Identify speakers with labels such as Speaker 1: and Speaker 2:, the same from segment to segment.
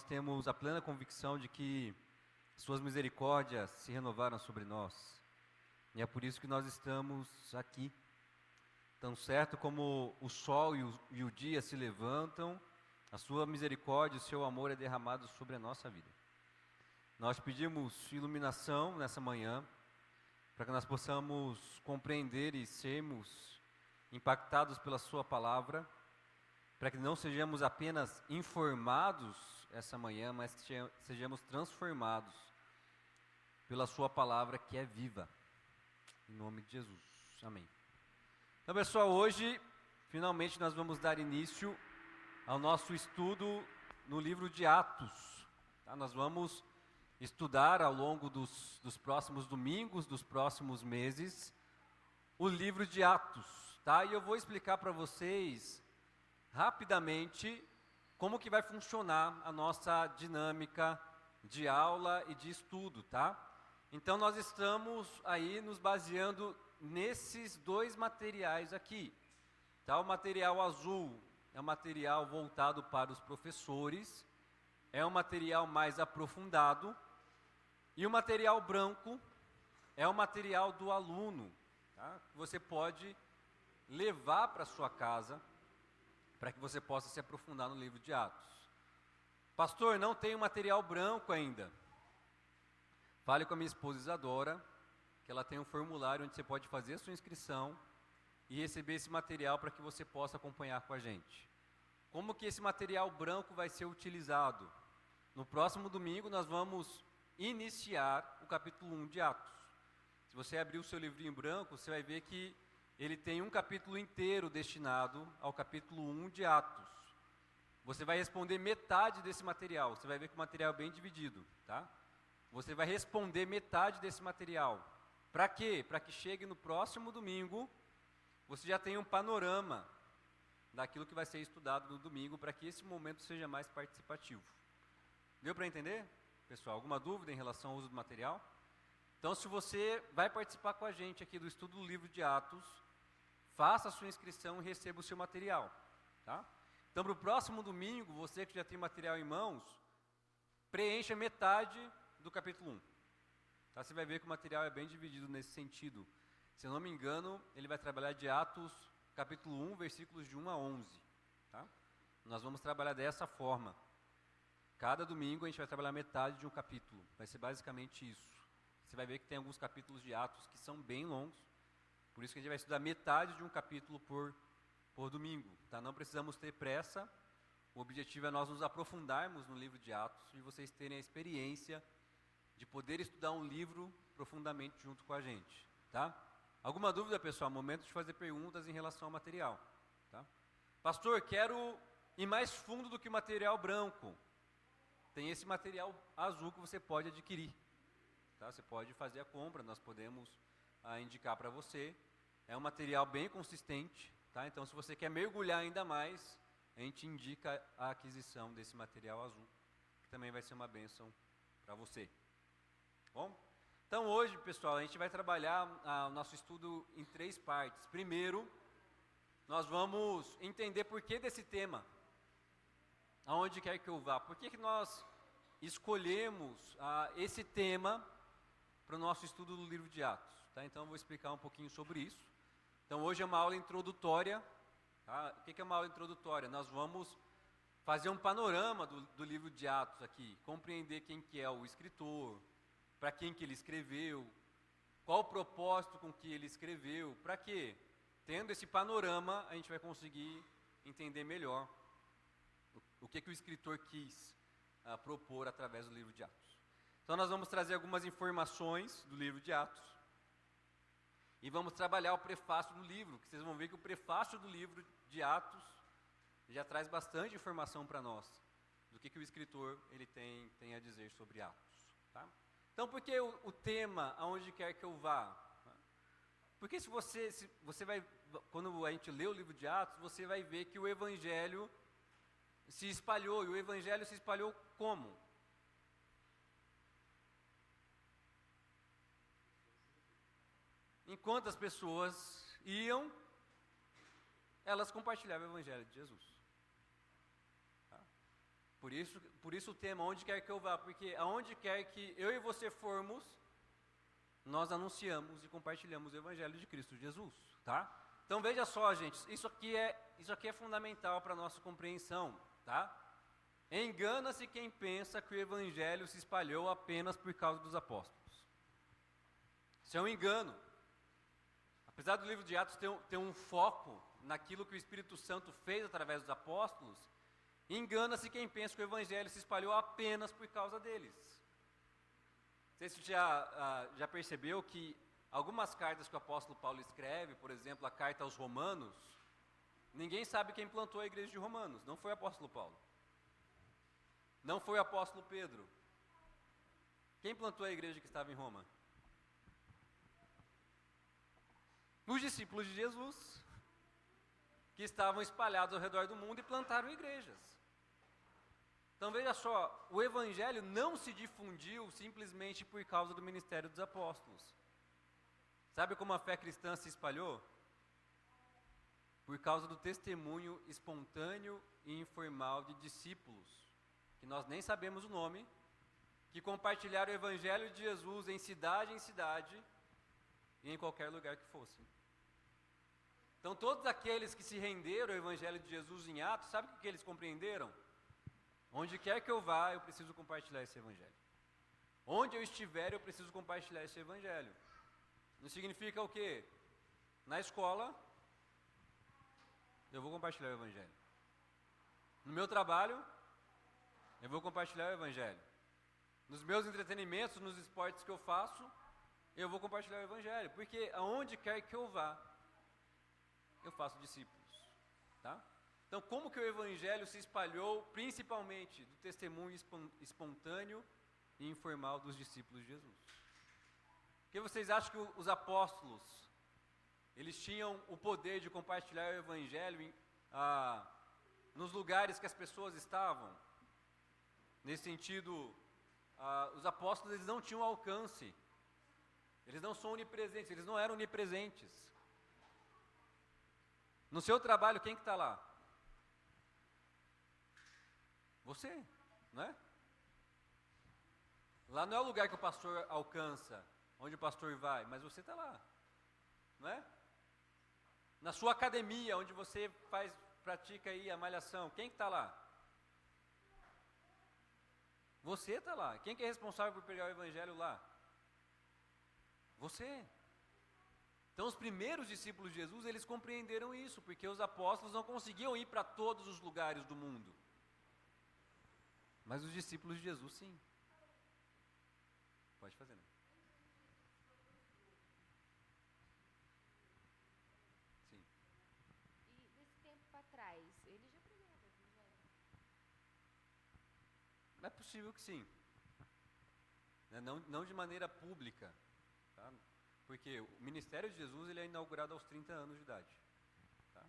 Speaker 1: temos a plena convicção de que suas misericórdias se renovaram sobre nós. E é por isso que nós estamos aqui. Tão certo como o sol e o dia se levantam, a sua misericórdia e o seu amor é derramado sobre a nossa vida. Nós pedimos iluminação nessa manhã, para que nós possamos compreender e sermos impactados pela sua palavra, para que não sejamos apenas informados essa manhã, mas que sejamos transformados pela sua palavra que é viva. Em nome de Jesus. Amém. Então, pessoal, hoje, finalmente, nós vamos dar início ao nosso estudo no livro de Atos. Tá? Nós vamos estudar ao longo dos próximos domingos, dos próximos meses, o livro de Atos. Tá? E eu vou explicar para vocês, rapidamente, como que vai funcionar a nossa dinâmica de aula e de estudo, tá? Então, nós estamos aí nos baseando nesses dois materiais aqui. Tá? O material azul é um material voltado para os professores, é um material mais aprofundado, e o material branco é o material do aluno, tá? Que você pode levar para sua casa, para que você possa se aprofundar no livro de Atos. Pastor, não tem o material branco ainda. Fale com a minha esposa Isadora, que ela tem um formulário onde você pode fazer a sua inscrição e receber esse material para que você possa acompanhar com a gente. Como que esse material branco vai ser utilizado? No próximo domingo nós vamos iniciar o capítulo 1 de Atos. Se você abrir o seu livrinho branco, você vai ver que ele tem um capítulo inteiro destinado ao capítulo 1 de Atos. Você vai responder metade desse material, você vai ver que o material é bem dividido, tá? Você vai responder metade desse material. Para quê? Para que chegue no próximo domingo, você já tenha um panorama daquilo que vai ser estudado no domingo, para que esse momento seja mais participativo. Deu para entender, pessoal? Alguma dúvida em relação ao uso do material? Então, se você vai participar com a gente aqui do estudo do livro de Atos, faça a sua inscrição e receba o seu material. Tá? Então, para o próximo domingo, você que já tem material em mãos, preencha metade do capítulo 1. Tá? Você vai ver que o material é bem dividido nesse sentido. Se eu não me engano, ele vai trabalhar de Atos, capítulo 1, versículos de 1 a 11. Tá? Nós vamos trabalhar dessa forma. Cada domingo a gente vai trabalhar metade de um capítulo. Vai ser basicamente isso. Você vai ver que tem alguns capítulos de Atos que são bem longos. Por isso que a gente vai estudar metade de um capítulo por domingo. Tá? Não precisamos ter pressa. O objetivo é nós nos aprofundarmos no livro de Atos e vocês terem a experiência de poder estudar um livro profundamente junto com a gente, tá? Alguma dúvida, pessoal? Momento de fazer perguntas em relação ao material, tá? Pastor, quero ir mais fundo do que o material branco. Tem esse material azul que você pode adquirir, tá? Você pode fazer a compra, nós podemos indicar para você. É um material bem consistente, tá? Então, se você quer mergulhar ainda mais, a gente indica a aquisição desse material azul, que também vai ser uma bênção para você. Bom, então hoje, pessoal, a gente vai trabalhar o nosso estudo em 3 partes. Primeiro, nós vamos entender por que desse tema, aonde quer que eu vá. Por que nós escolhemos esse tema para o nosso estudo do livro de Atos. Tá? Então eu vou explicar um pouquinho sobre isso. Então hoje é uma aula introdutória. Tá? O que é uma aula introdutória? Nós vamos fazer um panorama do livro de Atos aqui, compreender quem que é o escritor, para quem que ele escreveu, qual o propósito com que ele escreveu, para quê? Tendo esse panorama, a gente vai conseguir entender melhor o que o escritor quis propor através do livro de Atos. Então nós vamos trazer algumas informações do livro de Atos e vamos trabalhar o prefácio do livro, que vocês vão ver que o prefácio do livro de Atos já traz bastante informação para nós do que o escritor ele tem a dizer sobre Atos. Tá? Então, por que o tema, aonde quer que eu vá? Porque se você vai, quando a gente lê o livro de Atos, você vai ver que o Evangelho se espalhou, e o Evangelho se espalhou como? Enquanto as pessoas iam, elas compartilhavam o Evangelho de Jesus. Tá? Por isso o tema, onde quer que eu vá, porque aonde quer que eu e você formos, nós anunciamos e compartilhamos o Evangelho de Cristo Jesus, tá? Então veja só, gente, isso aqui é fundamental para a nossa compreensão, tá? Engana-se quem pensa que o Evangelho se espalhou apenas por causa dos apóstolos. Isso é um engano. Apesar do livro de Atos ter um foco naquilo que o Espírito Santo fez através dos apóstolos, engana-se quem pensa que o Evangelho se espalhou apenas por causa deles. Não sei se você já percebeu que algumas cartas que o apóstolo Paulo escreve, por exemplo, a carta aos Romanos, ninguém sabe quem plantou a igreja de Romanos, não foi o apóstolo Paulo. Não foi o apóstolo Pedro. Quem plantou a igreja que estava em Roma? Os discípulos de Jesus, que estavam espalhados ao redor do mundo e plantaram igrejas. Então veja só, o Evangelho não se difundiu simplesmente por causa do ministério dos apóstolos. Sabe como a fé cristã se espalhou? Por causa do testemunho espontâneo e informal de discípulos, que nós nem sabemos o nome, que compartilharam o Evangelho de Jesus em cidade e em qualquer lugar que fossem. Então todos aqueles que se renderam ao Evangelho de Jesus em Atos, sabe o que eles compreenderam? Onde quer que eu vá, eu preciso compartilhar esse Evangelho. Onde eu estiver, eu preciso compartilhar esse Evangelho. Não significa o quê? Na escola, eu vou compartilhar o Evangelho. No meu trabalho, eu vou compartilhar o Evangelho. Nos meus entretenimentos, nos esportes que eu faço, eu vou compartilhar o Evangelho. Porque aonde quer que eu vá, eu faço discípulos. Tá? Então, como que o Evangelho se espalhou, principalmente do testemunho espontâneo e informal dos discípulos de Jesus? Porque vocês acham que os apóstolos, eles tinham o poder de compartilhar o Evangelho nos lugares que as pessoas estavam? Nesse sentido, os apóstolos eles não tinham alcance, eles não são onipresentes, eles não eram onipresentes. No seu trabalho, quem que está lá? Você, não é? Lá não é o lugar que o pastor alcança, onde o pastor vai, mas você está lá, não é? Na sua academia, onde você pratica aí a malhação, quem que está lá? Você está lá. Quem que é responsável por pregar o Evangelho lá? Você. Então os primeiros discípulos de Jesus, eles compreenderam isso, porque os apóstolos não conseguiam ir para todos os lugares do mundo. Mas os discípulos de Jesus, sim. Pode fazer, né? Sim.
Speaker 2: E desse tempo para trás, ele já pregava o Evangelho?
Speaker 1: É possível que sim. Não de maneira pública. Tá? Porque o ministério de Jesus ele é inaugurado aos 30 anos de idade. Tá?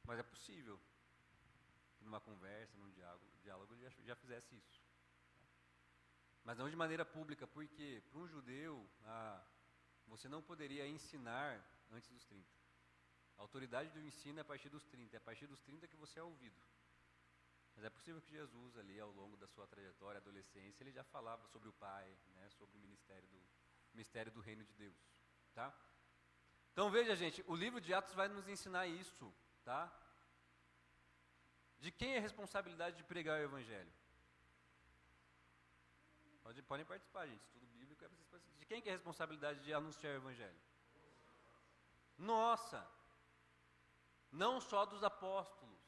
Speaker 1: Mas é possível que numa conversa, num diálogo ele já fizesse isso. Tá? Mas não de maneira pública, porque para um judeu, você não poderia ensinar antes dos 30. A autoridade do ensino é a partir dos 30. É a partir dos 30 que você é ouvido. Mas é possível que Jesus, ali ao longo da sua trajetória, adolescência, ele já falava sobre o Pai, né, sobre o mistério do reino de Deus, tá? Então veja, gente, o livro de Atos vai nos ensinar isso, tá? De quem é a responsabilidade de pregar o Evangelho? Podem participar, gente, estudo bíblico é para vocês participarem. De quem que é a responsabilidade de anunciar o Evangelho? Nossa! Não só dos apóstolos,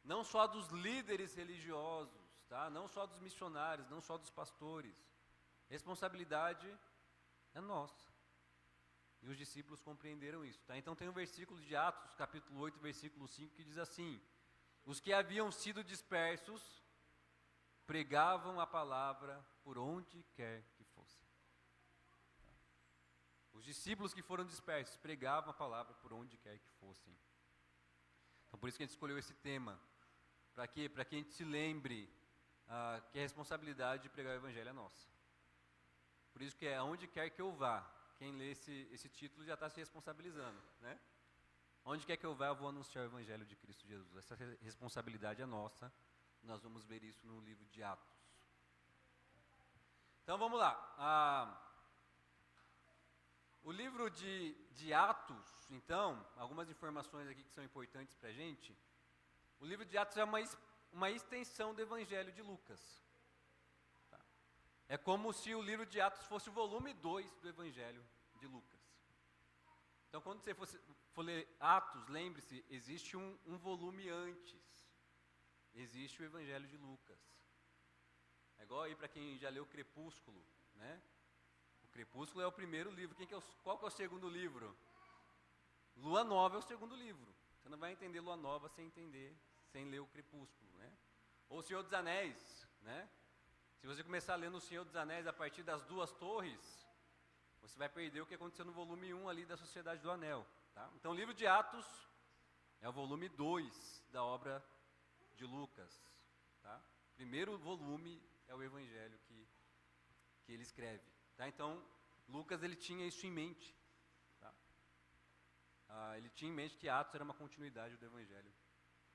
Speaker 1: não só dos líderes religiosos, tá? Não só dos missionários, não só dos pastores. Responsabilidade é nossa. E os discípulos compreenderam isso, tá? Então tem um versículo de Atos, capítulo 8, versículo 5, que diz assim: os que haviam sido dispersos pregavam a palavra por onde quer que fossem. Tá? Os discípulos que foram dispersos pregavam a palavra por onde quer que fossem. Então por isso que a gente escolheu esse tema. Para quê? Para que a gente se lembre que a responsabilidade de pregar o Evangelho é nossa. Por isso que é aonde quer que eu vá. Quem lê esse título já está se responsabilizando, né? Onde quer que eu vá, eu vou anunciar o Evangelho de Cristo Jesus. Essa responsabilidade é nossa. Nós vamos ver isso no livro de Atos. Então vamos lá. O livro de Atos, então, algumas informações aqui que são importantes para a gente. O livro de Atos é uma extensão do Evangelho de Lucas. Tá? É como se o livro de Atos fosse o volume 2 do Evangelho de Lucas. Então, quando você for ler Atos, lembre-se, existe um volume antes. Existe o Evangelho de Lucas. É igual aí para quem já leu Crepúsculo, né? O Crepúsculo é o primeiro livro. Qual que é o segundo livro? Lua Nova é o segundo livro. Você não vai entender Lua Nova sem ler o Crepúsculo, né? Ou o Senhor dos Anéis, né? Se você começar lendo o Senhor dos Anéis a partir das Duas Torres, você vai perder o que aconteceu no volume 1 ali da Sociedade do Anel, tá? Então o livro de Atos é o volume 2 da obra de Lucas, tá? Primeiro volume é o Evangelho que ele escreve, tá? Então Lucas ele tinha isso em mente, tá? Ele tinha em mente que Atos era uma continuidade do Evangelho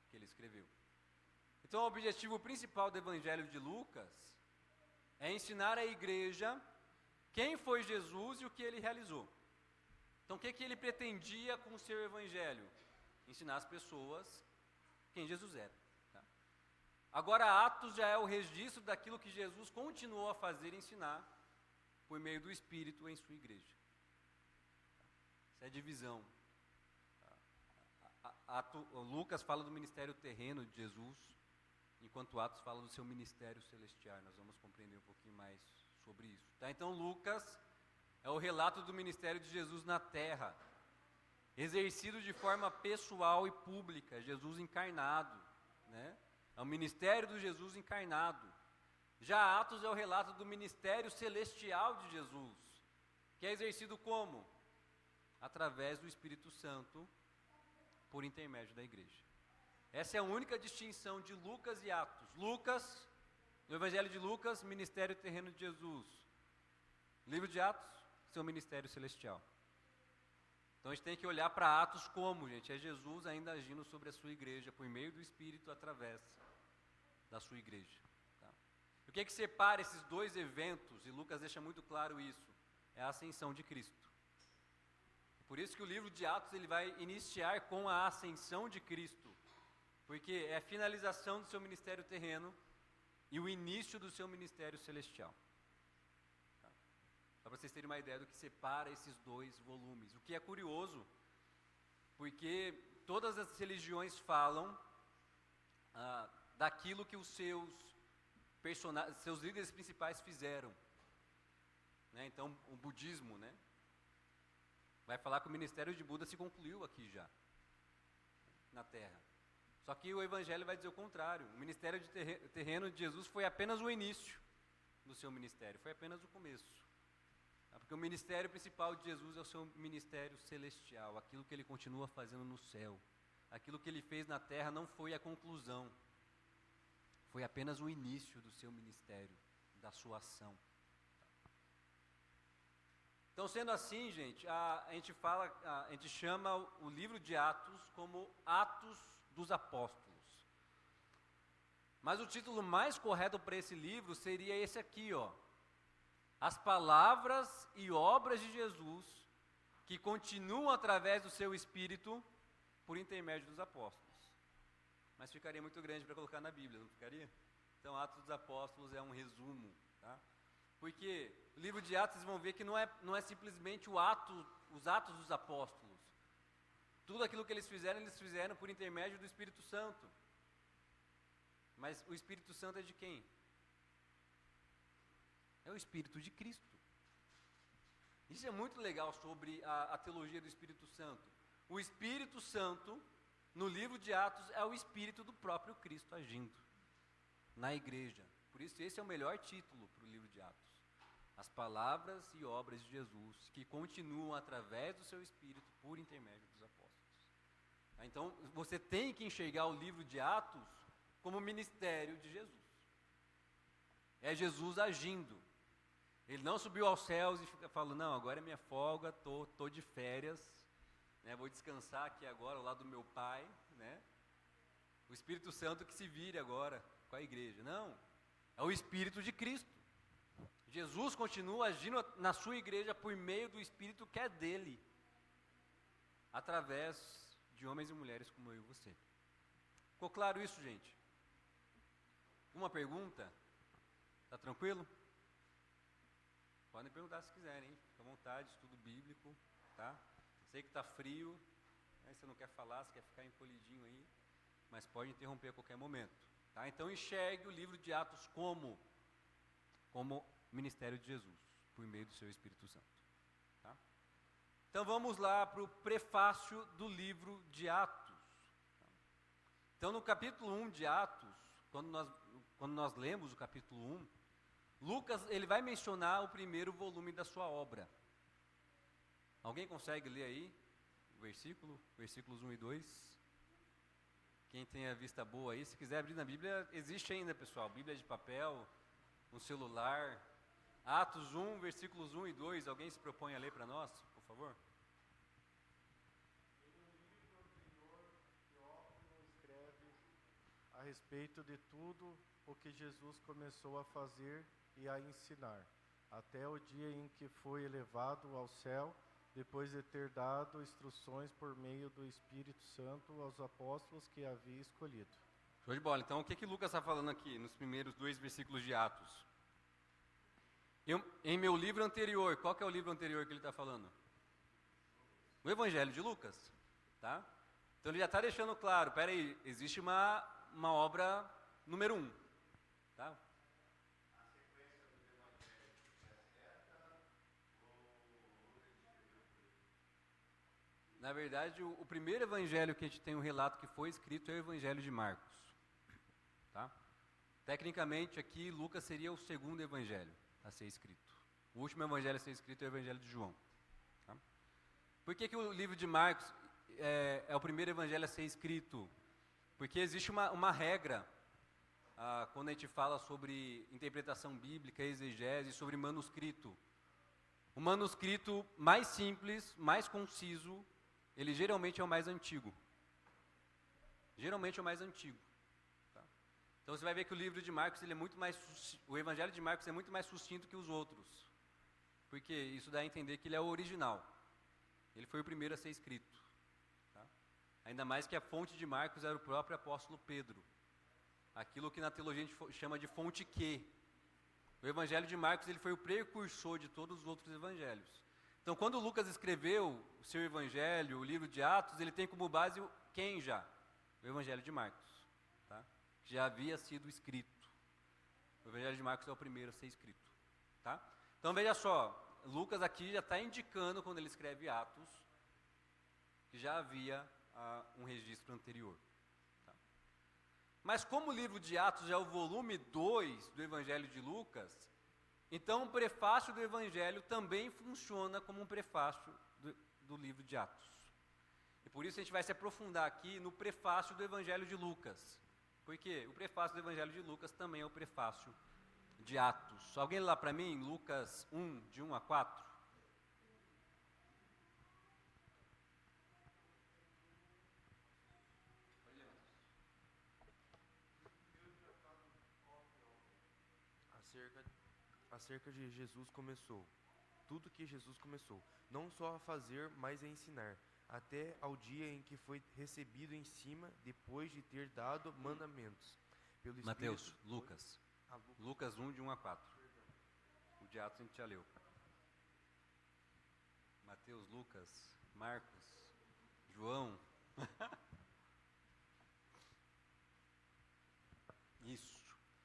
Speaker 1: que ele escreveu. Então o objetivo principal do Evangelho de Lucas é ensinar à igreja quem foi Jesus e o que ele realizou. Então o que ele pretendia com o seu Evangelho? Ensinar as pessoas quem Jesus era. Tá? Agora Atos já é o registro daquilo que Jesus continuou a fazer e ensinar por meio do Espírito em sua igreja. Essa é a divisão. Lucas fala do ministério terreno de Jesus, enquanto Atos fala do seu ministério celestial. Nós vamos compreender um pouquinho mais sobre isso. Tá? Então Lucas é o relato do ministério de Jesus na terra, exercido de forma pessoal e pública, Jesus encarnado, né? É o ministério do Jesus encarnado. Já Atos é o relato do ministério celestial de Jesus, que é exercido como? Através do Espírito Santo, por intermédio da igreja. Essa é a única distinção de Lucas e Atos. Lucas, no Evangelho de Lucas, ministério terreno de Jesus. Livro de Atos, seu ministério celestial. Então a gente tem que olhar para Atos como, gente, é Jesus ainda agindo sobre a sua igreja, por meio do Espírito, através da sua igreja. Tá? O que é que separa esses dois eventos, e Lucas deixa muito claro isso, é a ascensão de Cristo. Por isso que o livro de Atos ele vai iniciar com a ascensão de Cristo, porque é a finalização do seu ministério terreno e o início do seu ministério celestial. Tá? Para vocês terem uma ideia do que separa esses dois volumes. O que é curioso, porque todas as religiões falam daquilo que os seus líderes principais fizeram. Né? Então, o budismo, né? Vai falar que o ministério de Buda se concluiu aqui já, na Terra. Só que o Evangelho vai dizer o contrário. O ministério terreno de Jesus foi apenas o início do seu ministério, foi apenas o começo. Porque o ministério principal de Jesus é o seu ministério celestial, aquilo que ele continua fazendo no céu. Aquilo que ele fez na Terra não foi a conclusão, foi apenas o início do seu ministério, da sua ação. Então, sendo assim, gente, a gente chama o livro de Atos como Atos dos Apóstolos. Mas o título mais correto para esse livro seria esse aqui, ó. As palavras e obras de Jesus que continuam através do seu Espírito por intermédio dos apóstolos. Mas ficaria muito grande para colocar na Bíblia, não ficaria? Então, Atos dos Apóstolos é um resumo, tá? Porque o livro de Atos, vocês vão ver que não é simplesmente os atos dos apóstolos. Tudo aquilo que eles fizeram por intermédio do Espírito Santo. Mas o Espírito Santo é de quem? É o Espírito de Cristo. Isso é muito legal sobre a teologia do Espírito Santo. O Espírito Santo, no livro de Atos, é o Espírito do próprio Cristo agindo na igreja. Por isso, esse é o melhor título para o livro de Atos. As palavras e obras de Jesus, que continuam através do seu Espírito por intermédio dos apóstolos. Então, você tem que enxergar o livro de Atos como ministério de Jesus. É Jesus agindo. Ele não subiu aos céus e fica falando, não, agora é minha folga, tô de férias, né, vou descansar aqui agora ao lado do meu Pai, né? O Espírito Santo que se vire agora com a igreja. Não, é o Espírito de Cristo. Jesus continua agindo na sua igreja por meio do Espírito que é dele, através de homens e mulheres como eu e você. Ficou claro isso, gente? Uma pergunta? Tá tranquilo? Podem perguntar se quiserem, hein? Fica à vontade, estudo bíblico, tá? Sei que está frio, né? Você não quer falar, você quer ficar encolhidinho aí, mas pode interromper a qualquer momento, tá? Então enxergue o livro de Atos como ministério de Jesus, por meio do seu Espírito Santo, tá? Então vamos lá para o prefácio do livro de Atos. Então no capítulo 1 de Atos, quando nós lemos o capítulo 1, Lucas, ele vai mencionar o primeiro volume da sua obra. Alguém consegue ler aí o versículos 1 e 2? Quem tem a vista boa aí, se quiser abrir na Bíblia, existe ainda, pessoal, Bíblia de papel, no celular. Atos 1, versículos 1 e 2, alguém se propõe a ler para nós, por favor?
Speaker 3: Escreve a respeito de tudo o que Jesus começou a fazer e a ensinar, até o dia em que foi elevado ao céu, depois de ter dado instruções por meio do Espírito Santo aos apóstolos que havia escolhido.
Speaker 1: Show de bola. Então, o que Lucas está falando aqui, nos primeiros 2 versículos de Atos? Em meu livro anterior, qual que é o livro anterior que ele está falando? O Evangelho de Lucas, tá? Então, ele já está deixando claro, peraí, existe uma obra número 1, tá? Na verdade, o primeiro evangelho que a gente tem um relato que foi escrito é o Evangelho de Marcos, tá? Tecnicamente, aqui, Lucas seria o segundo evangelho a ser escrito. O último evangelho a ser escrito é o Evangelho de João, tá? Por que o livro de Marcos é o primeiro evangelho a ser escrito? Porque existe uma regra, quando a gente fala sobre interpretação bíblica, exegese, sobre manuscrito. O manuscrito mais simples, mais conciso, ele geralmente é o mais antigo. Geralmente é o mais antigo. Tá? Então você vai ver que o livro de Marcos, ele é muito mais, o Evangelho de Marcos é muito mais sucinto que os outros. Porque isso dá a entender que ele é o original. Ele foi o primeiro a ser escrito. Tá? Ainda mais que a fonte de Marcos era o próprio apóstolo Pedro. Aquilo que na teologia a gente chama de fonte Q. O Evangelho de Marcos, ele foi o precursor de todos os outros evangelhos. Então, quando Lucas escreveu o seu evangelho, o livro de Atos, ele tem como base quem já? O Evangelho de Marcos, tá? Que já havia sido escrito. O Evangelho de Marcos é o primeiro a ser escrito, tá? Então, veja só, Lucas aqui já está indicando, quando ele escreve Atos, que já havia um registro anterior. Tá? Mas como o livro de Atos é o volume 2 do Evangelho de Lucas, então o prefácio do Evangelho também funciona como um prefácio do livro de Atos. E por isso a gente vai se aprofundar aqui no prefácio do Evangelho de Lucas. Porque o prefácio do Evangelho de Lucas também é o prefácio de Atos. Alguém lê lá para mim, Lucas 1, de 1 a 4?
Speaker 4: Acerca de Jesus começou. Tudo que Jesus começou, não só a fazer, mas a ensinar, até ao dia em que foi recebido em cima, depois de ter dado mandamentos. Pelo
Speaker 1: Mateus,
Speaker 4: Espírito,
Speaker 1: Lucas.
Speaker 4: Lucas.
Speaker 1: Lucas 1, de 1 a 4. O de Atos a gente já leu. Mateus, Lucas, Marcos, João. Isso,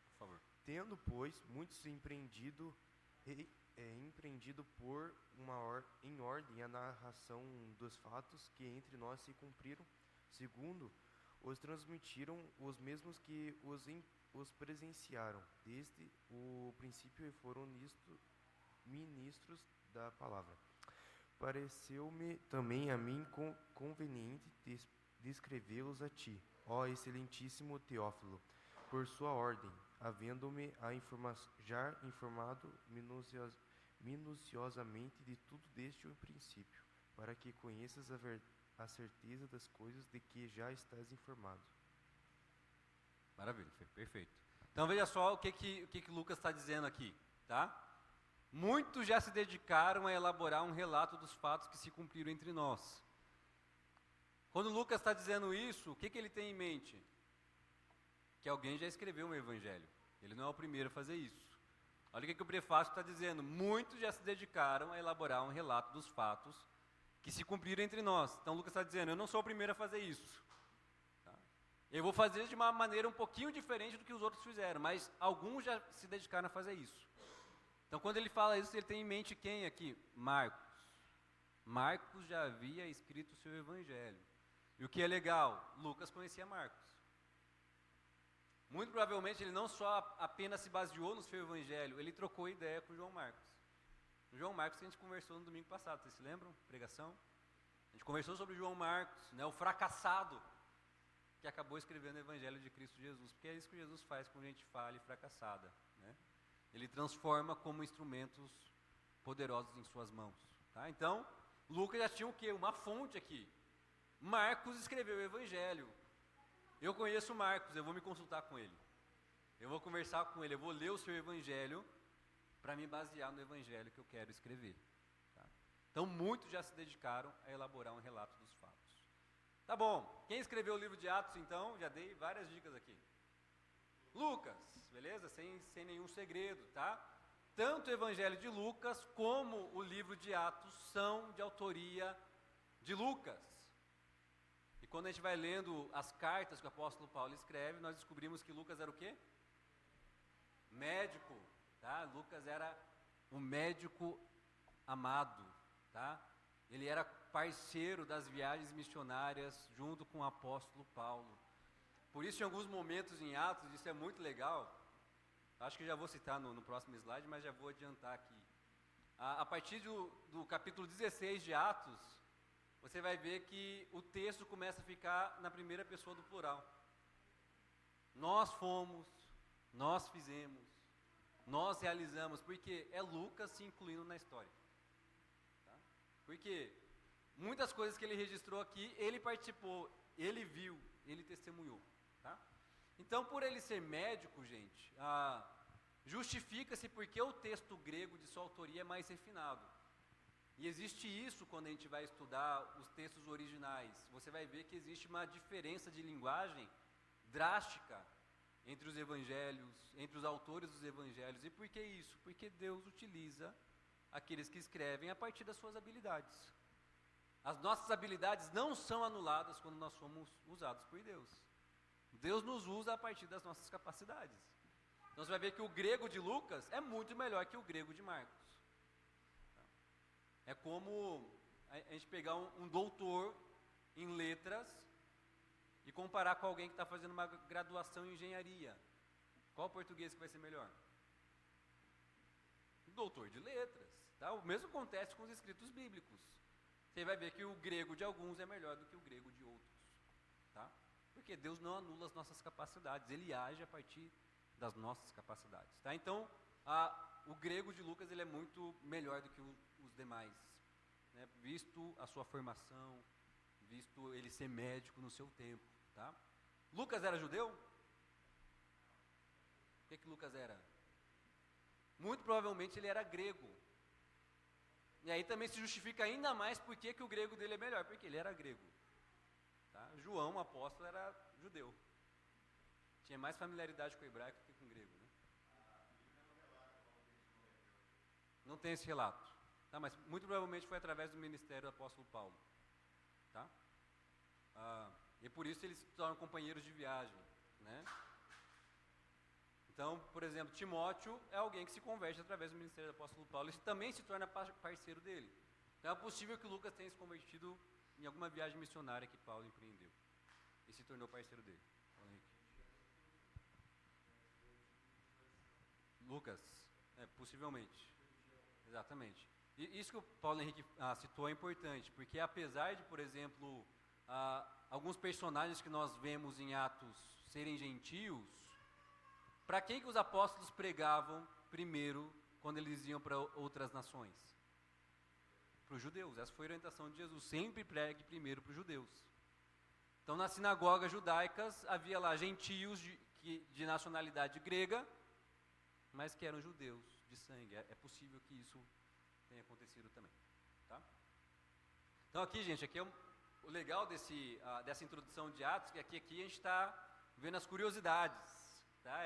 Speaker 1: por favor.
Speaker 4: Tendo, pois, muitos empreendido por em ordem a narração dos fatos que entre nós se cumpriram, segundo os transmitiram os mesmos que os presenciaram desde o princípio e foram ministros da palavra. Pareceu-me também a mim conveniente descrevê-los a ti, ó excelentíssimo Teófilo, por sua ordem, havendo-me já informado minuciosamente de tudo desde o princípio, para que conheças a certeza das coisas de que já estás informado.
Speaker 1: Maravilha, perfeito. Então veja só o que Lucas está dizendo aqui, tá? Muitos já se dedicaram a elaborar um relato dos fatos que se cumpriram entre nós. Quando Lucas está dizendo isso, o que ele tem em mente? Que alguém já escreveu um evangelho. Ele não é o primeiro a fazer isso. Olha o que o prefácio está dizendo. Muitos já se dedicaram a elaborar um relato dos fatos que se cumpriram entre nós. Então Lucas está dizendo, eu não sou o primeiro a fazer isso. Tá? Eu vou fazer de uma maneira um pouquinho diferente do que os outros fizeram, mas alguns já se dedicaram a fazer isso. Então quando ele fala isso, ele tem em mente quem aqui? Marcos. Marcos já havia escrito o seu evangelho. E o que é legal, Lucas conhecia Marcos. Muito provavelmente ele não só apenas se baseou no seu evangelho, ele trocou ideia com João Marcos. O João Marcos que a gente conversou no domingo passado, vocês se lembram? Pregação? A gente conversou sobre João Marcos, né, o fracassado, que acabou escrevendo o evangelho de Cristo Jesus, porque é isso que Jesus faz com gente falha e fracassada. Né? Ele transforma como instrumentos poderosos em suas mãos. Tá? Então, Lucas já tinha o quê? Uma fonte aqui. Marcos escreveu o evangelho. Eu conheço Marcos, eu vou me consultar com ele. Eu vou conversar com ele, eu vou ler o seu evangelho para me basear no evangelho que eu quero escrever. Tá? Então, muitos já se dedicaram a elaborar um relato dos fatos. Tá bom, quem escreveu o livro de Atos, então, já dei várias dicas aqui. Lucas, beleza? Sem nenhum segredo, tá? Tanto o evangelho de Lucas como o livro de Atos são de autoria de Lucas. E quando a gente vai lendo as cartas que o apóstolo Paulo escreve, nós descobrimos que Lucas era o quê? Médico, tá? Lucas era um médico amado, tá? Ele era parceiro das viagens missionárias junto com o apóstolo Paulo. Por isso, em alguns momentos em Atos, isso é muito legal. Acho que já vou citar no próximo slide, mas já vou adiantar aqui. A partir do capítulo 16 de Atos, você vai ver que o texto começa a ficar na primeira pessoa do plural. Nós fomos, nós fizemos, nós realizamos, porque é Lucas se incluindo na história. Tá? Porque muitas coisas que ele registrou aqui, ele participou, ele viu, ele testemunhou. Tá? Então, por ele ser médico, gente, justifica-se porque o texto grego de sua autoria é mais refinado. E existe isso quando a gente vai estudar os textos originais. Você vai ver que existe uma diferença de linguagem drástica entre os evangelhos, entre os autores dos evangelhos. E por que isso? Porque Deus utiliza aqueles que escrevem a partir das suas habilidades. As nossas habilidades não são anuladas quando nós somos usados por Deus. Deus nos usa a partir das nossas capacidades. Então você vai ver que o grego de Lucas é muito melhor que o grego de Marcos. É como a gente pegar um doutor em letras e comparar com alguém que está fazendo uma graduação em engenharia. Qual português que vai ser melhor? O doutor de letras. Tá? O mesmo acontece com os escritos bíblicos. Você vai ver que o grego de alguns é melhor do que o grego de outros. Tá? Porque Deus não anula as nossas capacidades, Ele age a partir das nossas capacidades. Tá? Então, o grego de Lucas ele é muito melhor do que os demais, né? Visto a sua formação, visto ele ser médico no seu tempo. Tá? Lucas era judeu? O que Lucas era? Muito provavelmente ele era grego. E aí também se justifica ainda mais por que o grego dele é melhor, porque ele era grego. Tá? João, o apóstolo, era judeu. Tinha mais familiaridade com o hebraico do que com o grego. Né? Não tem esse relato. Tá? Mas muito provavelmente foi através do ministério do apóstolo Paulo. Tá? E por isso eles se tornam companheiros de viagem. Né? Então, por exemplo, Timóteo é alguém que se converte através do ministério do apóstolo Paulo. Isso também se torna parceiro dele. Então é possível que Lucas tenha se convertido em alguma viagem missionária que Paulo empreendeu. E se tornou parceiro dele. Lucas, possivelmente. Exatamente. E isso que o Paulo Henrique citou é importante, porque apesar de, por exemplo, alguns personagens que nós vemos em Atos serem gentios, para quem que os apóstolos pregavam primeiro quando eles iam para outras nações? Para os judeus. Essa foi a orientação de Jesus. Sempre pregue primeiro para os judeus. Então, nas sinagogas judaicas, havia lá gentios que de nacionalidade grega, mas que eram judeus de sangue. É possível que isso tenha acontecido também. Tá? Então aqui, gente, aqui é o legal dessa introdução de Atos, que aqui a gente está vendo as curiosidades, tá?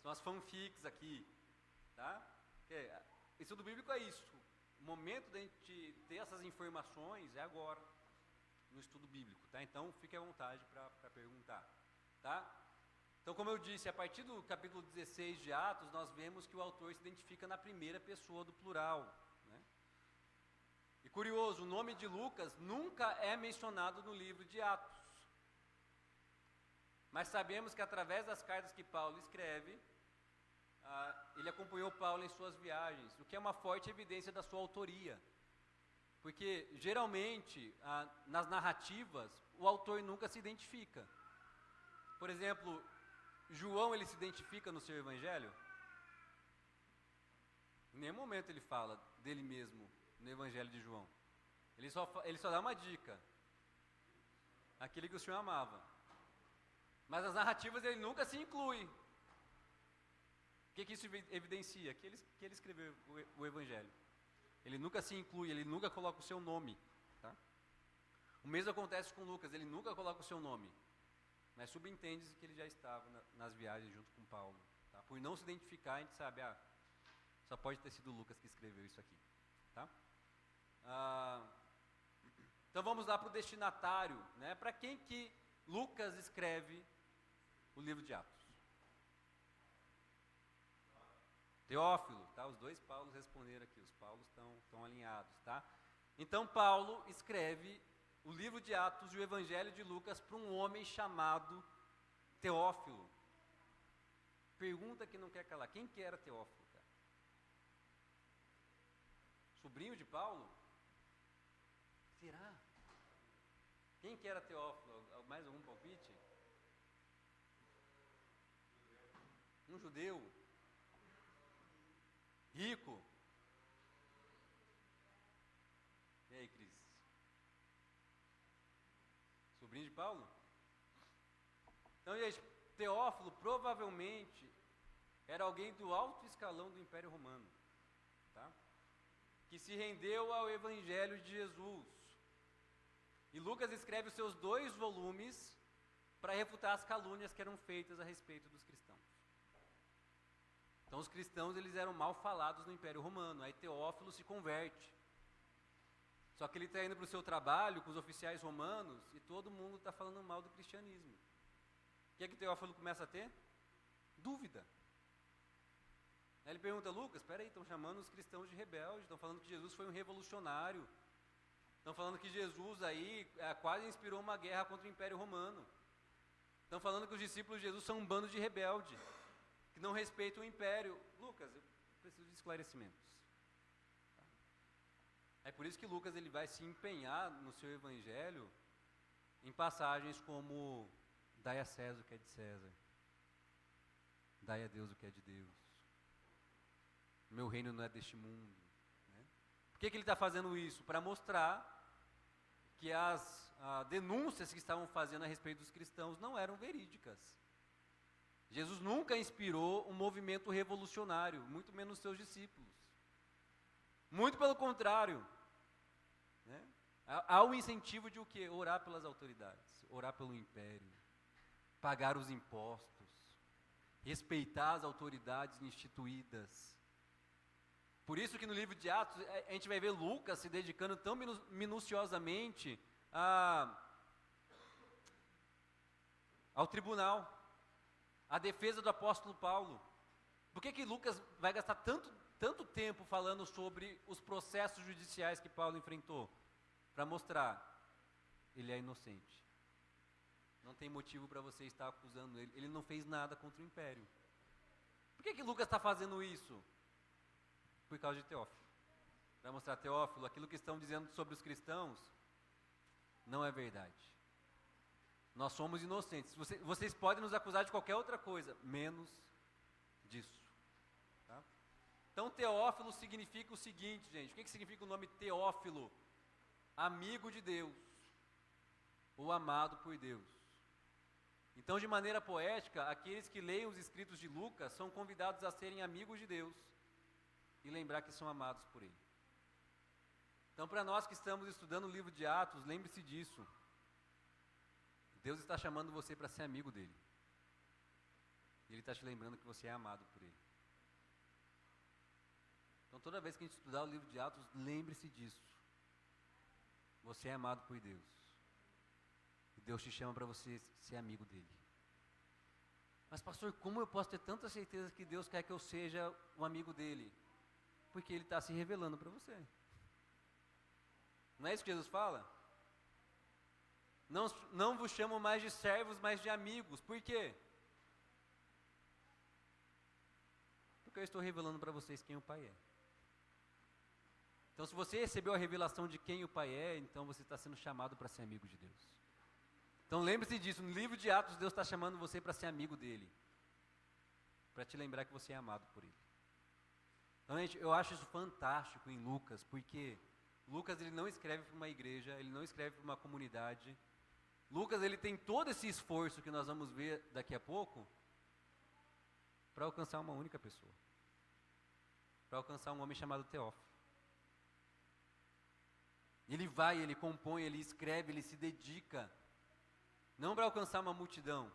Speaker 1: São as fanfics aqui, tá? Estudo bíblico é isso. O momento da gente ter essas informações é agora, no estudo bíblico, tá? Então fique à vontade para perguntar, tá? Então, como eu disse, a partir do capítulo 16 de Atos, nós vemos que o autor se identifica na primeira pessoa do plural, né? E curioso, o nome de Lucas nunca é mencionado no livro de Atos. Mas sabemos que através das cartas que Paulo escreve, ele acompanhou Paulo em suas viagens, o que é uma forte evidência da sua autoria. Porque, geralmente, nas narrativas, o autor nunca se identifica. Por exemplo, João, ele se identifica no seu evangelho? Em nenhum momento ele fala dele mesmo no evangelho de João. Ele só dá uma dica. Aquele que o Senhor amava. Mas nas narrativas ele nunca se inclui. O que isso evidencia? Que ele escreveu o evangelho. Ele nunca se inclui, ele nunca coloca o seu nome. Tá? O mesmo acontece com Lucas, ele nunca coloca o seu nome. Mas subentende-se que ele já estava nas viagens junto com Paulo. Tá? Por não se identificar, a gente sabe, só pode ter sido Lucas que escreveu isso aqui. Tá? Então vamos lá para o destinatário, né? Para quem que Lucas escreve o livro de Atos? Teófilo, tá? Os dois Paulos responderam aqui, os Paulos estão alinhados, tá? Então Paulo escreve o livro de Atos e o evangelho de Lucas para um homem chamado Teófilo. Pergunta que não quer calar, quem que era Teófilo, cara? Sobrinho de Paulo? Será? Quem que era Teófilo? Mais algum palpite? Um judeu? Rico? E aí, Cris? Sobrinho de Paulo? Então, gente, Teófilo provavelmente era alguém do alto escalão do Império Romano, tá? Que se rendeu ao Evangelho de Jesus. E Lucas escreve os seus 2 volumes para refutar as calúnias que eram feitas a respeito dos cristãos. Então os cristãos, eles eram mal falados no Império Romano. Aí Teófilo se converte. Só que ele está indo para o seu trabalho com os oficiais romanos e todo mundo está falando mal do cristianismo. O que é que Teófilo começa a ter? Dúvida. Aí ele pergunta, Lucas, espera aí, estão chamando os cristãos de rebeldes, estão falando que Jesus foi um revolucionário, estão falando que Jesus aí quase inspirou uma guerra contra o Império Romano, estão falando que os discípulos de Jesus são um bando de rebelde, que não respeitam o Império. Lucas, eu preciso de esclarecimentos. É por isso que Lucas ele vai se empenhar no seu evangelho em passagens como dai a César o que é de César, dai a Deus o que é de Deus, meu reino não é deste mundo, né? Por que ele está fazendo isso? Para mostrar que as denúncias que estavam fazendo a respeito dos cristãos não eram verídicas. Jesus nunca inspirou um movimento revolucionário, muito menos seus discípulos. Muito pelo contrário, né? Há o incentivo de o quê? Orar pelas autoridades, orar pelo império, pagar os impostos, respeitar as autoridades instituídas. Por isso que no livro de Atos, a gente vai ver Lucas se dedicando tão minuciosamente ao tribunal, à defesa do apóstolo Paulo. Por que Lucas vai gastar tanto tempo falando sobre os processos judiciais que Paulo enfrentou? Para mostrar, ele é inocente. Não tem motivo para você estar acusando ele. Ele não fez nada contra o império. Por que Lucas está fazendo isso? Por causa de Teófilo. Para mostrar, Teófilo, aquilo que estão dizendo sobre os cristãos não é verdade. Nós somos inocentes. Vocês podem nos acusar de qualquer outra coisa, menos disso. Tá? Então, Teófilo significa o seguinte, gente. O que significa o nome Teófilo? Amigo de Deus, ou amado por Deus. Então, de maneira poética, aqueles que leem os escritos de Lucas são convidados a serem amigos de Deus e lembrar que são amados por Ele. Então, para nós que estamos estudando o livro de Atos, lembre-se disso. Deus está chamando você para ser amigo dele. Ele está te lembrando que você é amado por Ele. Então, toda vez que a gente estudar o livro de Atos, lembre-se disso. Você é amado por Deus. E Deus te chama para você ser amigo dele. Mas, pastor, como eu posso ter tanta certeza que Deus quer que eu seja um amigo dele? Porque Ele está se revelando para você. Não é isso que Jesus fala? Não vos chamo mais de servos, mas de amigos. Por quê? Porque eu estou revelando para vocês quem o Pai é. Então, se você recebeu a revelação de quem o Pai é, então você está sendo chamado para ser amigo de Deus. Então, lembre-se disso. No livro de Atos, Deus está chamando você para ser amigo dele. Para te lembrar que você é amado por Ele. Então, gente, eu acho isso fantástico em Lucas, porque Lucas ele não escreve para uma igreja, ele não escreve para uma comunidade. Lucas ele tem todo esse esforço que nós vamos ver daqui a pouco para alcançar uma única pessoa. Para alcançar um homem chamado Teófilo. Ele vai, ele compõe, ele escreve, ele se dedica. Não para alcançar uma multidão.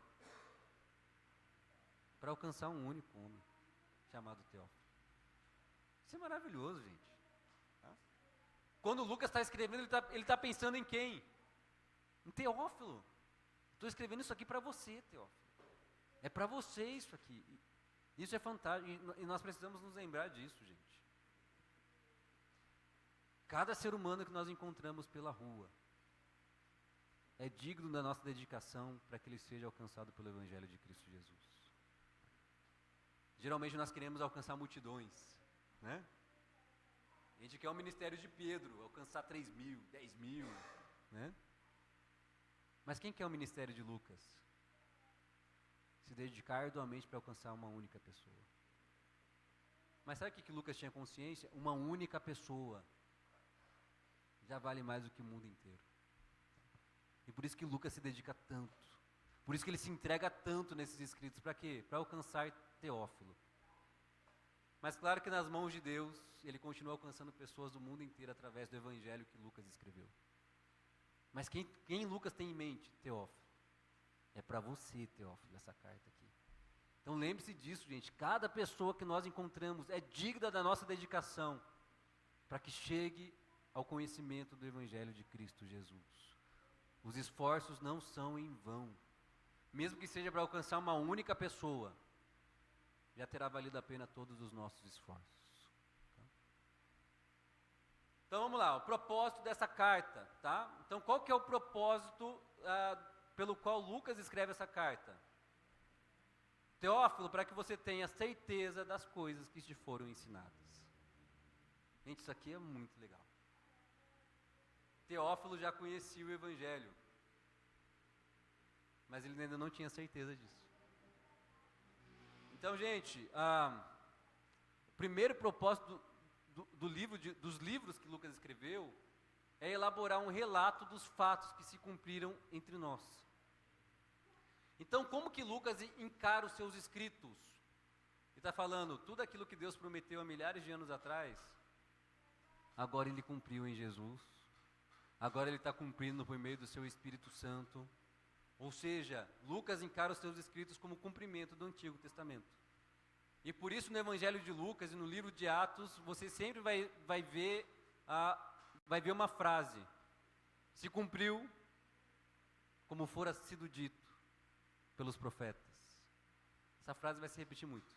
Speaker 1: Para alcançar um único homem chamado Teófilo. Isso é maravilhoso, gente. Quando Lucas está escrevendo, ele está pensando em quem? Em Teófilo. Estou escrevendo isso aqui para você, Teófilo. É para você isso aqui. Isso é fantástico. E nós precisamos nos lembrar disso, gente. Cada ser humano que nós encontramos pela rua é digno da nossa dedicação para que ele seja alcançado pelo Evangelho de Cristo Jesus. Geralmente nós queremos alcançar multidões, né? A gente quer o ministério de Pedro, alcançar 3.000, 10.000, né? Mas quem quer o ministério de Lucas? Se dedicar arduamente para alcançar uma única pessoa. Mas sabe o que Lucas tinha consciência? Uma única pessoa já vale mais do que o mundo inteiro. E por isso que Lucas se dedica tanto. Por isso que ele se entrega tanto nesses escritos. Para quê? Para alcançar Teófilo. Mas claro que nas mãos de Deus, ele continua alcançando pessoas do mundo inteiro através do evangelho que Lucas escreveu. Mas quem Lucas tem em mente? Teófilo. É para você, Teófilo, essa carta aqui. Então lembre-se disso, gente. Cada pessoa que nós encontramos é digna da nossa dedicação para que chegue ao conhecimento do evangelho de Cristo Jesus. Os esforços não são em vão. Mesmo que seja para alcançar uma única pessoa, já terá valido a pena todos os nossos esforços. Então vamos lá, o propósito dessa carta, tá? Então qual que é o propósito pelo qual Lucas escreve essa carta? Teófilo, para que você tenha certeza das coisas que te foram ensinadas. Gente, isso aqui é muito legal. Teófilo já conhecia o Evangelho, mas ele ainda não tinha certeza disso. Então, gente, o primeiro propósito dos livros que Lucas escreveu é elaborar um relato dos fatos que se cumpriram entre nós. Então, como que Lucas encara os seus escritos? Ele está falando, tudo aquilo que Deus prometeu há milhares de anos atrás, agora ele cumpriu em Jesus. Agora ele está cumprindo por meio do seu Espírito Santo. Ou seja, Lucas encara os seus escritos como cumprimento do Antigo Testamento. E por isso no Evangelho de Lucas e no livro de Atos, você sempre vai ver uma frase. Se cumpriu como fora sido dito pelos profetas. Essa frase vai se repetir muito.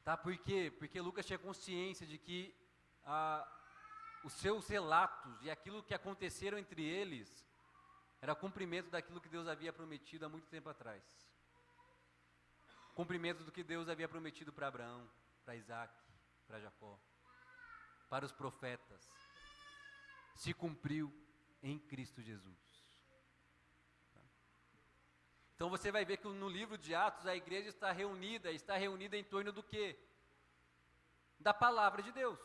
Speaker 1: Tá? Por quê? Porque Lucas tinha consciência de que os seus relatos e aquilo que aconteceram entre eles era cumprimento daquilo que Deus havia prometido há muito tempo atrás. Cumprimento do que Deus havia prometido para Abraão, para Isaac, para Jacó, para os profetas. Se cumpriu em Cristo Jesus. Então você vai ver que no livro de Atos a igreja está reunida em torno do quê? Da palavra de Deus.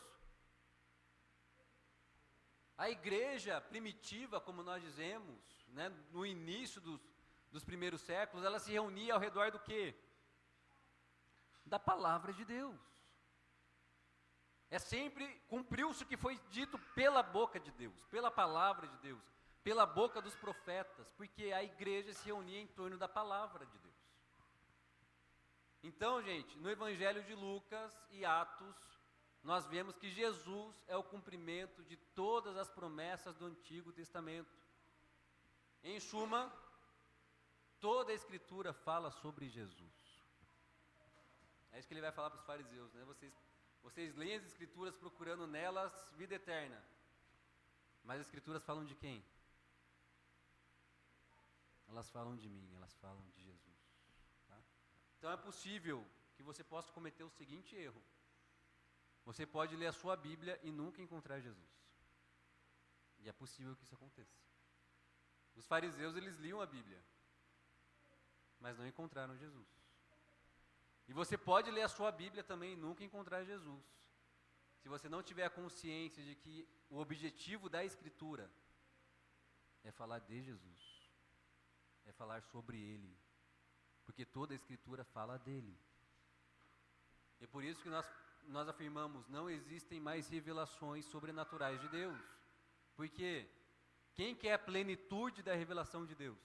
Speaker 1: A igreja primitiva, como nós dizemos, né, no início dos primeiros séculos, ela se reunia ao redor do quê? Da palavra de Deus. É sempre cumpriu-se o que foi dito pela boca de Deus, pela palavra de Deus, pela boca dos profetas, porque a igreja se reunia em torno da palavra de Deus. Então, gente, no Evangelho de Lucas e Atos, nós vemos que Jesus é o cumprimento de todas as promessas do Antigo Testamento. Em suma, toda a Escritura fala sobre Jesus. É isso que ele vai falar para os fariseus, né? Vocês leem as Escrituras procurando nelas vida eterna. Mas as Escrituras falam de quem? Elas falam de mim, elas falam de Jesus. Tá? Então é possível que você possa cometer o seguinte erro. Você pode ler a sua Bíblia e nunca encontrar Jesus. E é possível que isso aconteça. Os fariseus, eles liam a Bíblia, mas não encontraram Jesus. E você pode ler a sua Bíblia também e nunca encontrar Jesus. Se você não tiver a consciência de que o objetivo da Escritura é falar de Jesus, é falar sobre Ele, porque toda a Escritura fala dele. É por isso que nós afirmamos, não existem mais revelações sobrenaturais de Deus. Porque quem quer a plenitude da revelação de Deus?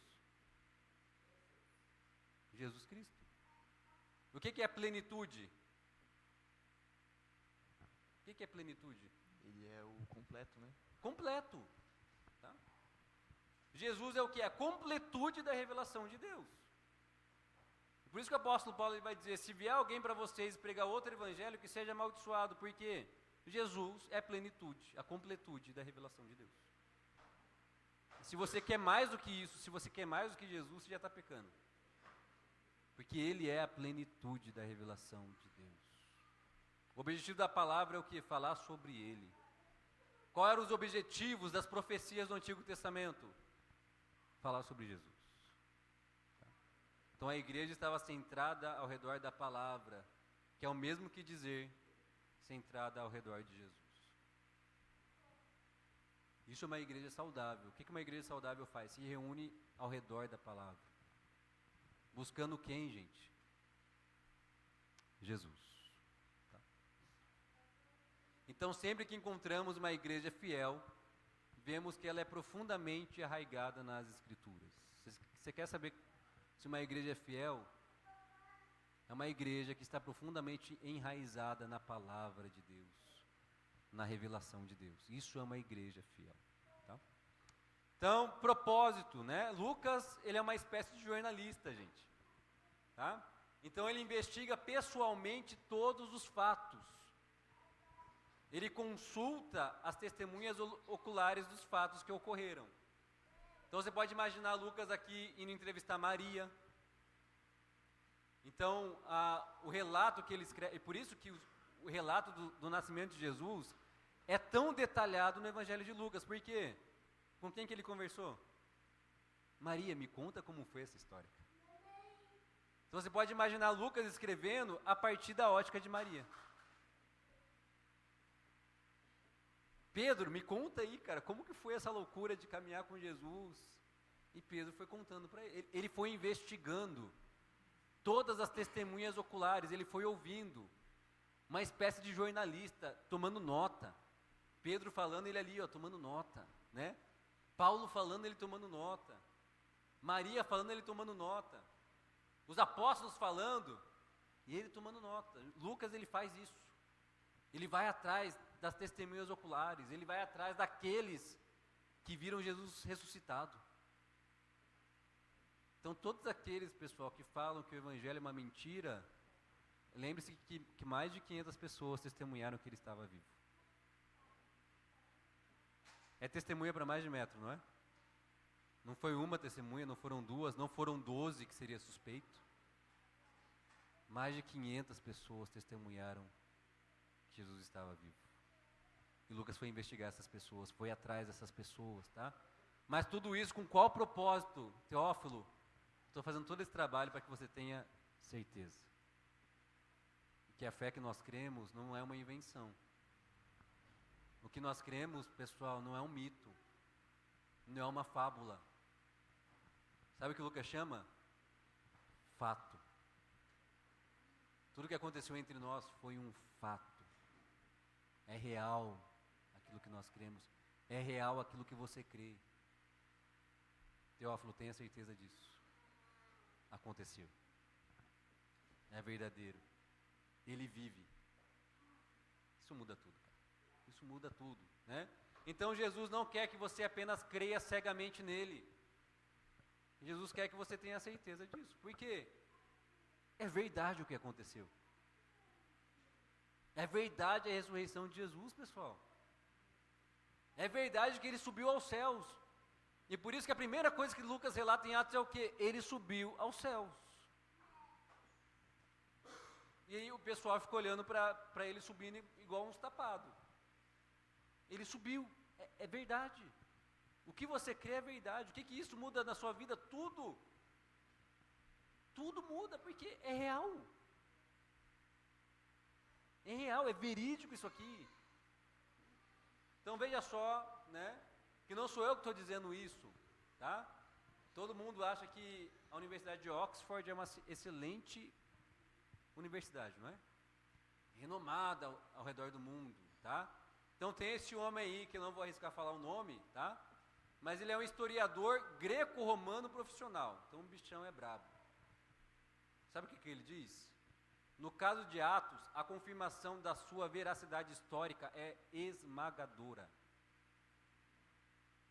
Speaker 1: Jesus Cristo. O que é plenitude? O que é plenitude?
Speaker 5: Ele é o completo, né?
Speaker 1: Completo. Tá? Jesus é o que? A completude da revelação de Deus. Por isso que o apóstolo Paulo ele vai dizer, se vier alguém para vocês pregar outro evangelho, que seja amaldiçoado, porque Jesus é a plenitude, a completude da revelação de Deus. Se você quer mais do que isso, se você quer mais do que Jesus, você já está pecando. Porque Ele é a plenitude da revelação de Deus. O objetivo da palavra é o que? Falar sobre Ele. Quais eram os objetivos das profecias do Antigo Testamento? Falar sobre Jesus. Então a igreja estava centrada ao redor da palavra, que é o mesmo que dizer, centrada ao redor de Jesus. Isso é uma igreja saudável. O que uma igreja saudável faz? Se reúne ao redor da palavra. Buscando quem, gente? Jesus. Tá? Então, sempre que encontramos uma igreja fiel, vemos que ela é profundamente arraigada nas Escrituras. Você quer saber se uma igreja é fiel? É uma igreja que está profundamente enraizada na palavra de Deus, na revelação de Deus. Isso é uma igreja fiel. Tá? Então, propósito, né? Lucas, ele é uma espécie de jornalista, gente. Tá? Então, ele investiga pessoalmente todos os fatos. Ele consulta as testemunhas oculares dos fatos que ocorreram. Então, você pode imaginar Lucas aqui indo entrevistar Maria. Então, o relato que ele escreve, e por isso que o relato do nascimento de Jesus é tão detalhado no Evangelho de Lucas. Por quê? Com quem que ele conversou? Maria, me conta como foi essa história. Então, você pode imaginar Lucas escrevendo a partir da ótica de Maria. Pedro, me conta aí, cara, como que foi essa loucura de caminhar com Jesus? E Pedro foi contando para ele. Ele foi investigando todas as testemunhas oculares, ele foi ouvindo. Uma espécie de jornalista, tomando nota. Pedro falando, ele ali, ó, tomando nota, né? Paulo falando, ele tomando nota. Maria falando, ele tomando nota. Os apóstolos falando, e ele tomando nota. Lucas, ele faz isso. Ele vai atrás das testemunhas oculares, ele vai atrás daqueles que viram Jesus ressuscitado. Então, todos aqueles, pessoal, que falam que o evangelho é uma mentira, lembre-se que mais de 500 pessoas testemunharam que ele estava vivo. É testemunha para mais de metro, não é? Não foi uma testemunha, não foram duas, não foram 12 que seria suspeito. Mais de 500 pessoas testemunharam que Jesus estava vivo. E Lucas foi investigar essas pessoas, foi atrás dessas pessoas, tá? Mas tudo isso com qual propósito? Teófilo, estou fazendo todo esse trabalho para que você tenha certeza. Que a fé que nós cremos não é uma invenção. O que nós cremos, pessoal, não é um mito, não é uma fábula. Sabe o que Lucas chama? Fato. Tudo que aconteceu entre nós foi um fato. É real aquilo que nós cremos. É real aquilo que você crê. Teófilo, tenha certeza disso. Aconteceu. É verdadeiro. Ele vive. Isso muda tudo, cara. Isso muda tudo, né? Então Jesus não quer que você apenas creia cegamente nele. Jesus quer que você tenha certeza disso. Por quê? É verdade o que aconteceu. É verdade a ressurreição de Jesus, pessoal. É verdade que ele subiu aos céus. E por isso que a primeira coisa que Lucas relata em Atos é o quê? Ele subiu aos céus. E aí o pessoal fica olhando para ele subindo igual uns tapados. Ele subiu, é verdade. O que você crê é verdade. O que isso muda na sua vida? Tudo. Tudo muda, porque é real. É real, é verídico isso aqui. Então veja só, né, que não sou eu que estou dizendo isso, tá? Todo mundo acha que a Universidade de Oxford é uma excelente universidade, não é? Renomada ao redor do mundo, tá? Então tem esse homem aí, que eu não vou arriscar falar o nome, tá? Mas ele é um historiador greco-romano profissional, então o bichão é brabo. Sabe o que ele diz? No caso de Atos, a confirmação da sua veracidade histórica é esmagadora.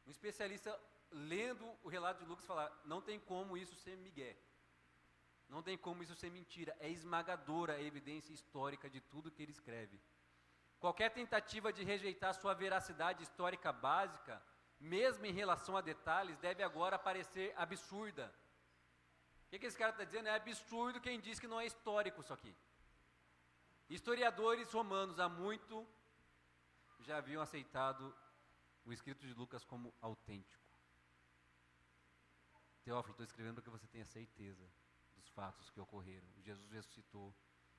Speaker 1: Um especialista, lendo o relato de Lucas, fala, não tem como isso ser migué. Não tem como isso ser mentira. É esmagadora a evidência histórica de tudo que ele escreve. Qualquer tentativa de rejeitar sua veracidade histórica básica, mesmo em relação a detalhes, deve agora parecer absurda. O que esse cara está dizendo? É absurdo quem diz que não é histórico isso aqui. Historiadores romanos há muito já haviam aceitado o escrito de Lucas como autêntico. Teófilo, estou escrevendo para que você tenha certeza dos fatos que ocorreram. Jesus ressuscitou,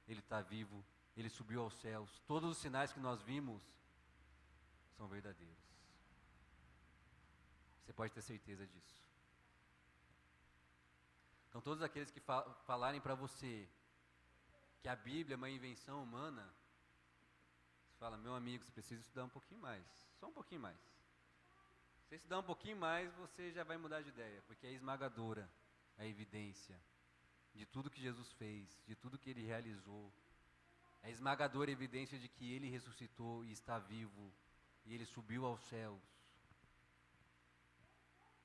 Speaker 1: Ele está vivo, Ele subiu aos céus. Todos os sinais que nós vimos são verdadeiros. Você pode ter certeza disso. Então todos aqueles que falarem para você que a Bíblia é uma invenção humana, você fala, meu amigo, você precisa estudar um pouquinho mais, só um pouquinho mais. Se você estudar um pouquinho mais, você já vai mudar de ideia, porque é esmagadora a evidência de tudo que Jesus fez, de tudo que Ele realizou. É esmagadora a evidência de que Ele ressuscitou e está vivo, e Ele subiu aos céus,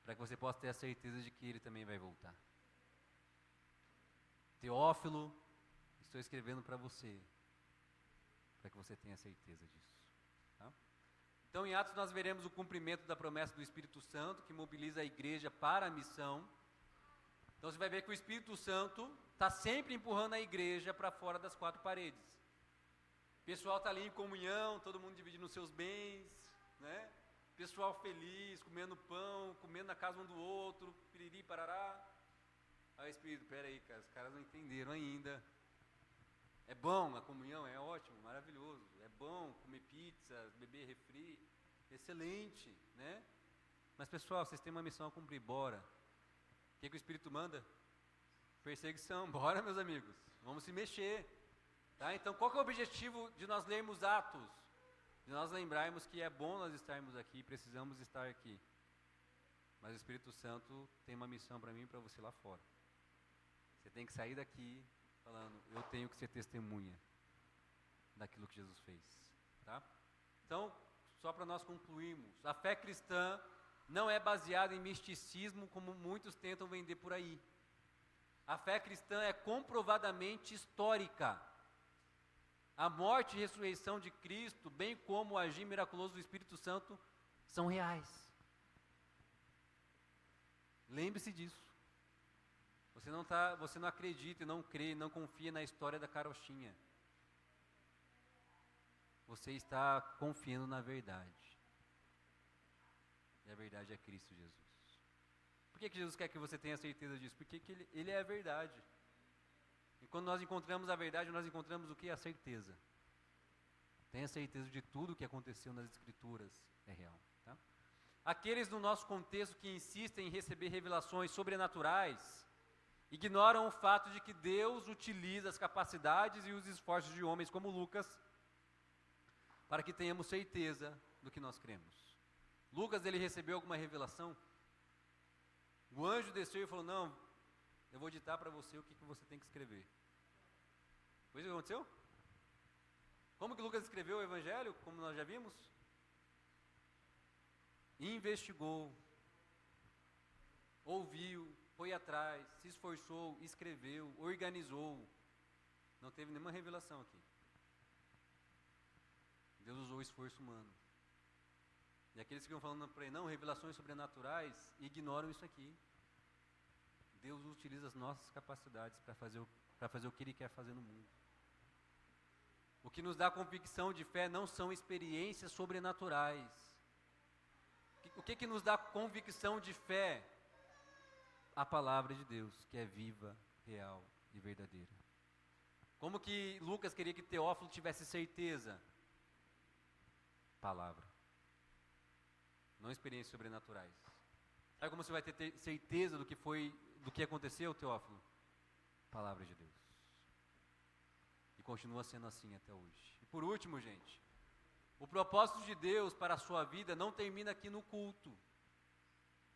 Speaker 1: para que você possa ter a certeza de que Ele também vai voltar. Teófilo, estou escrevendo para você, para que você tenha certeza disso. Tá? Então, em Atos, nós veremos o cumprimento da promessa do Espírito Santo, que mobiliza a igreja para a missão. Então, você vai ver que o Espírito Santo está sempre empurrando a igreja para fora das quatro paredes. O pessoal está ali em comunhão, todo mundo dividindo os seus bens, né? Pessoal feliz, comendo pão, comendo na casa um do outro, piriri, parará. Aí o Espírito, peraí, cara, os caras não entenderam ainda. É bom a comunhão, é ótimo, maravilhoso. É bom comer pizza, beber refri, excelente, né? Mas pessoal, vocês têm uma missão a cumprir, bora. O que o Espírito manda? Perseguição, bora meus amigos, vamos se mexer. Tá? Então qual que é o objetivo de nós lermos Atos? De nós lembrarmos que é bom nós estarmos aqui, precisamos estar aqui. Mas o Espírito Santo tem uma missão para mim e para você lá fora. Você tem que sair daqui falando, eu tenho que ser testemunha daquilo que Jesus fez. Tá? Então, só para nós concluirmos, a fé cristã não é baseada em misticismo como muitos tentam vender por aí. A fé cristã é comprovadamente histórica. A morte e ressurreição de Cristo, bem como o agir miraculoso do Espírito Santo, são reais. Lembre-se disso. Você não acredita e não crê e não confia na história da carochinha. Você está confiando na verdade. E a verdade é Cristo Jesus. Por que Jesus quer que você tenha certeza disso? Porque ele é a verdade. E quando nós encontramos a verdade, nós encontramos o que? A certeza. Tenha certeza de tudo o que aconteceu nas Escrituras é real. Tá? Aqueles no nosso contexto que insistem em receber revelações sobrenaturais ignoram o fato de que Deus utiliza as capacidades e os esforços de homens como Lucas para que tenhamos certeza do que nós cremos. Lucas, ele recebeu alguma revelação? O anjo desceu e falou: não, eu vou ditar para você o que você tem que escrever. Foi isso que aconteceu? Como que Lucas escreveu o evangelho, como nós já vimos? Investigou, ouviu, foi atrás, se esforçou, escreveu, organizou. Não teve nenhuma revelação aqui. Deus usou o esforço humano. E aqueles que ficam falando para ele, não, revelações sobrenaturais, ignoram isso aqui. Deus utiliza as nossas capacidades para fazer o que Ele quer fazer no mundo. O que nos dá convicção de fé não são experiências sobrenaturais. O que nos dá convicção de fé? A palavra de Deus, que é viva, real e verdadeira. Como que Lucas queria que Teófilo tivesse certeza? Palavra. Não experiências sobrenaturais. Sabe como você vai ter certeza do que aconteceu, Teófilo? Palavra de Deus. E continua sendo assim até hoje. E por último, gente, o propósito de Deus para a sua vida não termina aqui no culto.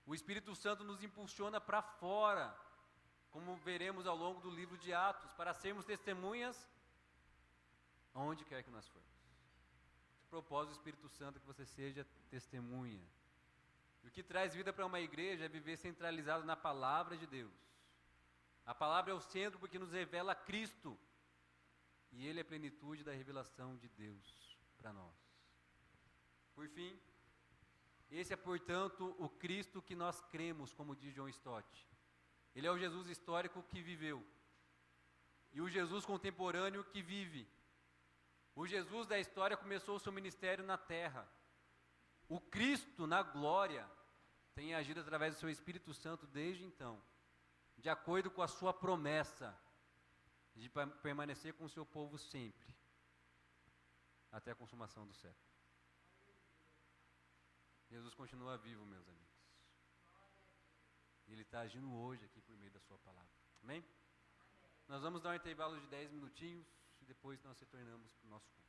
Speaker 1: O Espírito Santo nos impulsiona para fora, como veremos ao longo do livro de Atos, para sermos testemunhas aonde quer que nós formos. O propósito do Espírito Santo é que você seja testemunha. E o que traz vida para uma igreja é viver centralizado na palavra de Deus. A palavra é o centro porque nos revela Cristo. E Ele é a plenitude da revelação de Deus para nós. Por fim, esse é, portanto, o Cristo que nós cremos, como diz John Stott. Ele é o Jesus histórico que viveu. E o Jesus contemporâneo que vive. O Jesus da história começou o seu ministério na terra. O Cristo na glória tem agido através do seu Espírito Santo desde então, de acordo com a sua promessa de permanecer com o seu povo sempre, até a consumação do século. Jesus continua vivo, meus amigos. Ele está agindo hoje aqui por meio da sua palavra. Amém? Nós vamos dar um intervalo de 10 minutinhos e depois nós retornamos para o nosso culto.